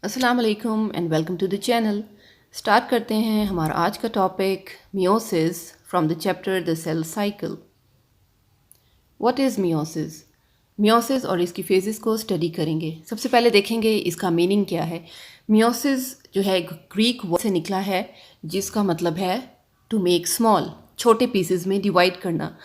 अस्सलाम वालेकुम and welcome to the channel. Start करते हैं हमारा आज का topic meiosis from the chapter the cell cycle. What is meiosis? Meiosis और इसकी फेजेस को स्टडी करेंगे। सबसे पहले देखेंगे इसका मीनिंग क्या है। मियोसिस जो है एक ग्रीक वर्ड से निकला है जिसका मतलब है टू मेक स्मॉल, छोटे पीसेस में डिवाइड करना।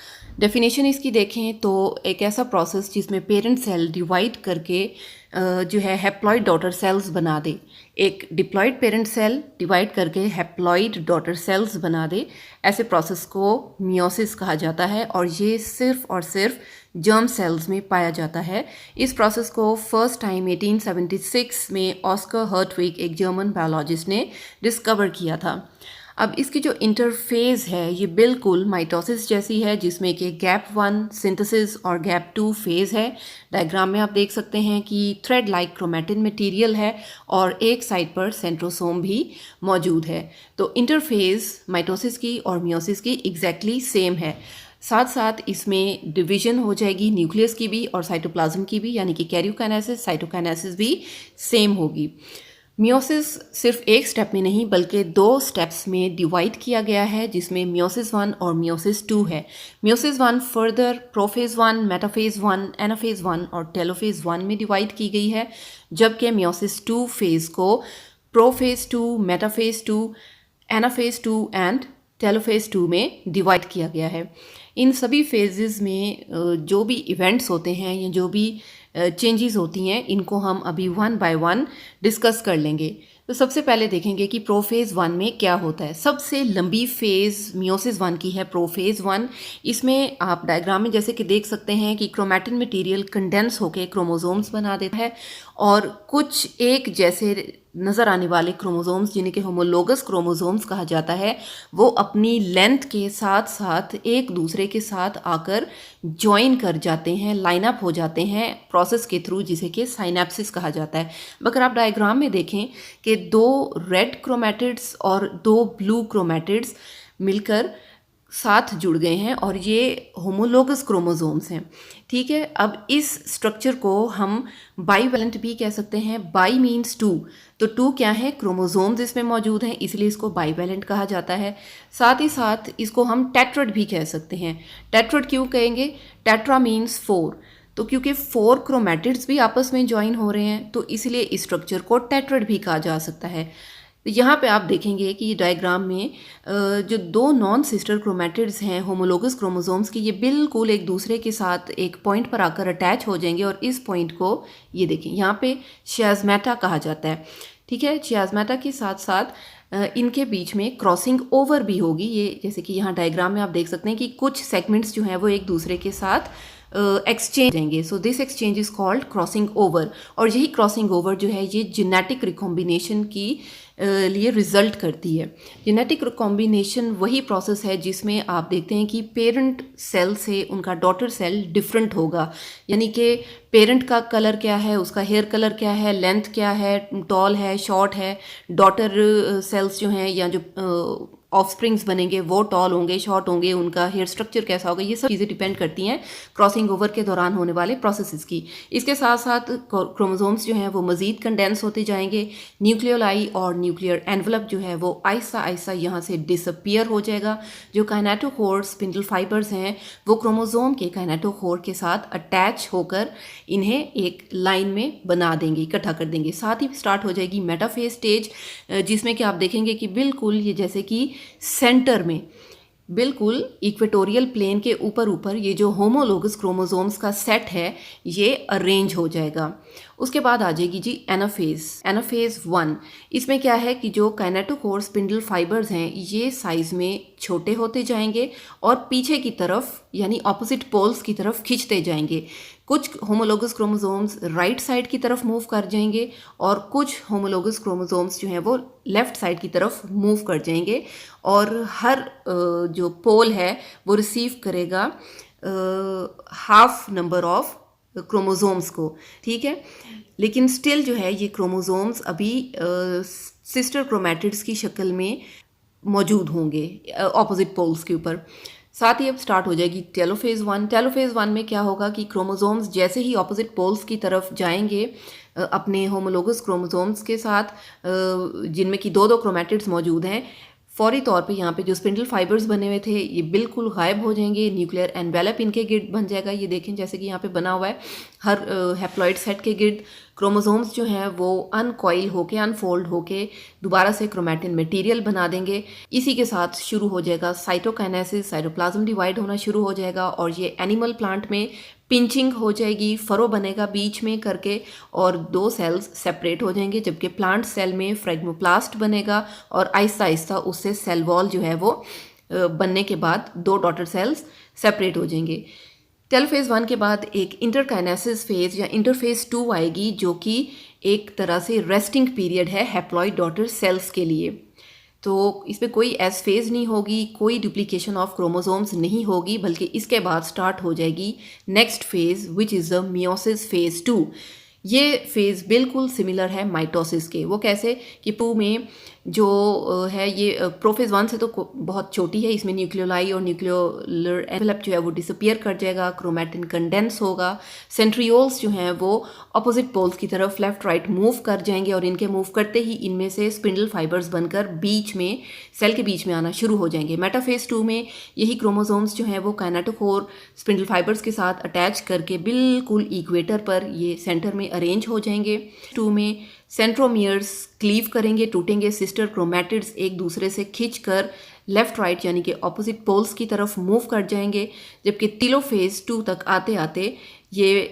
डेफिनेशन इसकी देखें तो एक ऐसा प्रोसेस जिसमें पेरेंट सेल डिवाइड करके जो है हैप्लॉइड डॉटर सेल्स बना दे। एक डिप्लॉइड पेरेंट सेल डिवाइड करके हैप्लॉइड डॉटर सेल्स बना दे, ऐसे प्रोसेस को मियोसिस कहा जाता है और ये सिर्फ और सिर्फ जर्म सेल्स में पाया जाता है। इस प्रोसेस को फर्स्ट टाइम 1876 में ऑस्कर हर्टविग एक जर्मन बायोलॉजिस्ट ने डिस्कवर किया था। अब इसकी जो इंटरफेज है ये बिल्कुल माइटोसिस जैसी है, जिसमें कि गैप 1 सिंथेसिस और गैप 2 फेज है। डायग्राम में आप देख सकते हैं कि थ्रेड लाइक क्रोमैटिन मटेरियल है और एक साइड पर सेंट्रोसोम भी मौजूद है। तो इंटरफेज माइटोसिस की और मियोसिस की एग्जैक्टली सेम है। साथ साथ इसमें डिवीजन हो जाएगी न्यूक्लियस की भी और साइटोप्लाज्म की भी, यानी कि कैरियोकाइनेसिस साइटोकाइनेसिस भी सेम होगी। मियोसिस सिर्फ एक स्टेप में नहीं बल्कि 2 स्टेप्स में डिवाइड किया गया है, जिसमें मियोसिस 1 और मियोसिस 2 है। Meiosis 1 further prophase 1, metaphase 1, anaphase 1 और टेलोफेज 1 में डिवाइड की गई है, जबकि मियोसिस 2 फेज को prophase 2, metaphase 2, anaphase 2 and telophase 2 में डिवाइड किया गया है। इन सभी फेजेस में जो भी इवेंट्स होते हैं या जो भी चेंजेस होती हैं, इनको हम अभी 1 बाय 1 डिस्कस कर लेंगे। तो सबसे पहले देखेंगे कि प्रोफेज 1 में क्या होता है। सबसे लंबी फेज मियोसिस 1 की है प्रोफेज 1। इसमें आप डायग्राम में जैसे कि देख सकते हैं कि क्रोमैटिन मटेरियल कंडेंस होकर क्रोमोसोम्स बना देता है और कुछ एक जैसे नज़र आने वाले क्रोमोसोम्स, जिन्हें के होमोलोगस क्रोमोसोम्स कहा जाता है, वो अपनी लेंथ के साथ साथ एक दूसरे के साथ आकर ज्वाइन कर जाते हैं, लाइन अप हो जाते हैं प्रोसेस के थ्रू, जिसे कि साइनेप्सिस कहा जाता है। अगर आप डायग्राम में देखें कि 2 रेड क्रोमैटिड्स और 2 ब्लू क्रोमैटिड्स मिलकर साथ जुड़ गए हैं और ये होमोलोगस क्रोमोसोम्स हैं। ठीक है, अब इस स्ट्रक्चर को हम बाईवेलेंट भी कह सकते हैं। बाई मीन्स 2, तो 2 क्या है, क्रोमोसोम्स इसमें मौजूद हैं, इसलिए इसको बाईवेलेंट कहा जाता है। साथ ही साथ इसको हम टेट्रड भी कह सकते हैं। टेट्रड क्यों कहेंगे? टेट्रा मीन्स 4, तो क्योंकि 4 क्रोमैटिड्स भी आपस में ज्वाइन हो रहे हैं तो इसलिए इस स्ट्रक्चर को टेट्रड भी कहा जा सकता है। तो यहाँ पे आप देखेंगे कि डायग्राम में जो 2 नॉन सिस्टर क्रोमैटिड्स हैं होमोलोगस क्रोमोसोम्स की, ये बिल्कुल एक दूसरे के साथ एक पॉइंट पर आकर अटैच हो जाएंगे और इस पॉइंट को ये देखें यहाँ पे शियाज़्मेटा कहा जाता है। ठीक है, शियाज़्मेटा के साथ साथ इनके बीच में क्रॉसिंग ओवर भी होगी। ये जैसे कि यहाँ डायग्राम में आप देख सकते हैं कि कुछ सेगमेंट्स जो हैं वो एक दूसरे के साथ एक्सचेंज होंगे। So this exchange is called crossing over, और यही क्रॉसिंग ओवर जो है ये जेनेटिक रिकॉम्बिनेशन की लिए रिजल्ट करती है। जेनेटिक रिकॉम्बिनेशन वही प्रोसेस है जिसमें आप देखते हैं कि पेरेंट सेल से उनका डॉटर सेल डिफरेंट होगा, यानी कि पेरेंट का कलर क्या है, उसका हेयर कलर क्या है, लेंथ क्या है, टॉल है, शॉर्ट है। डॉटर सेल्स जो हैं या जो ऑफस्प्रिंग्स बनेंगे वो टॉल होंगे, शॉर्ट होंगे, उनका हेयर स्ट्रक्चर कैसा होगा, ये सब चीज़ें डिपेंड करती हैं क्रॉसिंग ओवर के दौरान होने वाले प्रोसेसेस की। इसके साथ साथ क्रोमोसोम्स जो हैं वो मज़ीद कंडेंस होते जाएंगे। न्यूक्लियोलाई और न्यूक्लियर एनवलप जो है वो आहिस्ता आहिस्ता यहाँ से डिसअपियर हो जाएगा। जो काइनेटोकोर स्पिंडल फाइबर्स हैं वो क्रोमोसोम के काइनेटोकोर के साथ अटैच होकर इन्हें एक लाइन में बना देंगे, इकट्ठा कर देंगे। साथ ही स्टार्ट हो जाएगी मेटाफेज स्टेज, जिसमें कि आप देखेंगे कि बिल्कुल ये जैसे कि सेंटर में बिल्कुल इक्वेटोरियल प्लेन के ऊपर ऊपर ये जो होमोलोगस क्रोमोसोम्स का सेट है ये अरेंज हो जाएगा। उसके बाद आ जाएगी जी एनाफेज 1। इसमें क्या है कि जो काइनेटोकोर स्पिंडल फाइबर्स हैं ये साइज में छोटे होते जाएंगे और पीछे की तरफ यानी ऑपोजिट पोल्स की तरफ खींचते जाएंगे। कुछ होमोलोगस क्रोमोसोम्स राइट साइड की तरफ मूव कर जाएंगे और कुछ होमोलोगस क्रोमोसोम्स जो हैं वो लेफ्ट साइड की तरफ मूव कर जाएंगे, और हर जो पोल है वो रिसीव करेगा हाफ नंबर ऑफ क्रोमोसोम्स को। ठीक है, लेकिन स्टिल जो है ये क्रोमोसोम्स अभी सिस्टर क्रोमैटिड्स की शक्ल में मौजूद होंगे ऑपोजिट पोल्स के ऊपर। साथ ही अब स्टार्ट हो जाएगी टेलोफेज 1। टेलोफेज 1 में क्या होगा कि क्रोमोसोम्स जैसे ही ऑपोजिट पोल्स की तरफ जाएंगे अपने होमोलोगस क्रोमोसोम्स के साथ, जिनमें कि दो क्रोमैटिड्स मौजूद हैं, फौरी तौर पे यहाँ पे जो स्पिंडल फाइबर्स बने हुए थे ये बिल्कुल गायब हो जाएंगे। न्यूक्लियर एनवेलप इनके गिर्द बन जाएगा। ये देखें जैसे कि यहाँ पे बना हुआ है, हर हैप्लॉइड सेट के गिर्द क्रोमोसोम्स जो हैं वो अनकॉइल होके, अनफोल्ड होके दोबारा से क्रोमैटिन मटेरियल बना देंगे। इसी के साथ शुरू हो जाएगा साइटोकाइनेसिस, साइटोप्लाज्म डिवाइड होना शुरू हो जाएगा और ये एनिमल प्लांट में पिंचिंग हो जाएगी, फरो बनेगा बीच में करके और दो सेल्स सेपरेट हो जाएंगे, जबकि प्लांट सेल में फ्रेगमोप्लास्ट बनेगा और आहिस्ता आहिस्ता उससे सेल वॉल जो है वो बनने के बाद दो डॉटर सेल्स सेपरेट हो जाएंगे। टेलोफेज 1 के बाद एक इंटरकाइनेसिस फेज या इंटरफेज 2 आएगी, जो कि एक तरह से रेस्टिंग पीरियड है हैप्लॉइड डॉटर सेल्स के लिए। तो इसमें कोई एस फेज़ नहीं होगी, कोई डुप्लीकेशन ऑफ क्रोमोसोम्स नहीं होगी, बल्कि इसके बाद स्टार्ट हो जाएगी next phase which is the meiosis phase 2। ये फेज़ बिल्कुल सिमिलर है माइटोसिस के। वो कैसे कि पू में जो है ये प्रोफेज 1 से तो बहुत छोटी है, इसमें न्यूक्लियोलाई और न्यूक्लियोलर एनवेलप जो है वो डिसअपियर कर जाएगा, क्रोमैटिन कंडेंस होगा, सेंट्रियोल्स जो हैं वो अपोजिट पोल्स की तरफ लेफ्ट राइट मूव कर जाएंगे और इनके मूव करते ही इनमें से स्पिंडल फाइबर्स बनकर बीच में सेल के बीच में आना शुरू हो जाएंगे। मेटाफेज 2 में यही क्रोमोसोम्स जो हैं वो काइनेटोकोर स्पिंडल फाइबर्स के साथ अटैच करके बिल्कुल इक्वेटर पर ये सेंटर में अरेंज हो जाएंगे। 2 में सेंट्रोमियर्स क्लीव करेंगे, टूटेंगे, सिस्टर क्रोमैटिड्स एक दूसरे से खींचकर लेफ्ट राइट यानी कि ऑपोजिट पोल्स की तरफ मूव कर जाएंगे, जबकि टेलोफेज 2 तक आते आते ये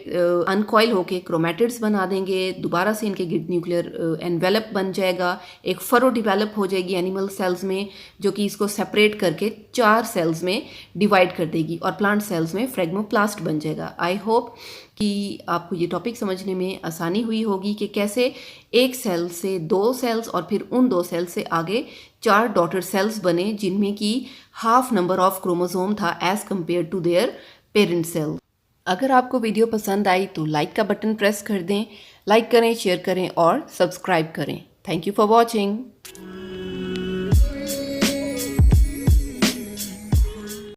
अनकॉइल होके क्रोमैटिड्स बना देंगे, दोबारा से इनके गिर्द न्यूक्लियर एनवेलप बन जाएगा, एक फरो डिवेलप हो जाएगी एनिमल सेल्स में जो कि इसको सेपरेट करके 4 सेल्स में डिवाइड कर देगी और प्लांट सेल्स में फ्रेगमोप्लास्ट बन जाएगा। आई होप कि आपको ये टॉपिक समझने में आसानी हुई होगी कि कैसे एक सेल से 2 सेल्स और फिर उन 2 सेल्स से आगे 4 डॉटर सेल्स बने, जिनमें कि हाफ नंबर ऑफ क्रोमोसोम था as compare to their parent cell. अगर आपको वीडियो पसंद आई तो लाइक का बटन प्रेस कर दें, लाइक करें, शेयर करें और सब्सक्राइब करें। Thank you for watching.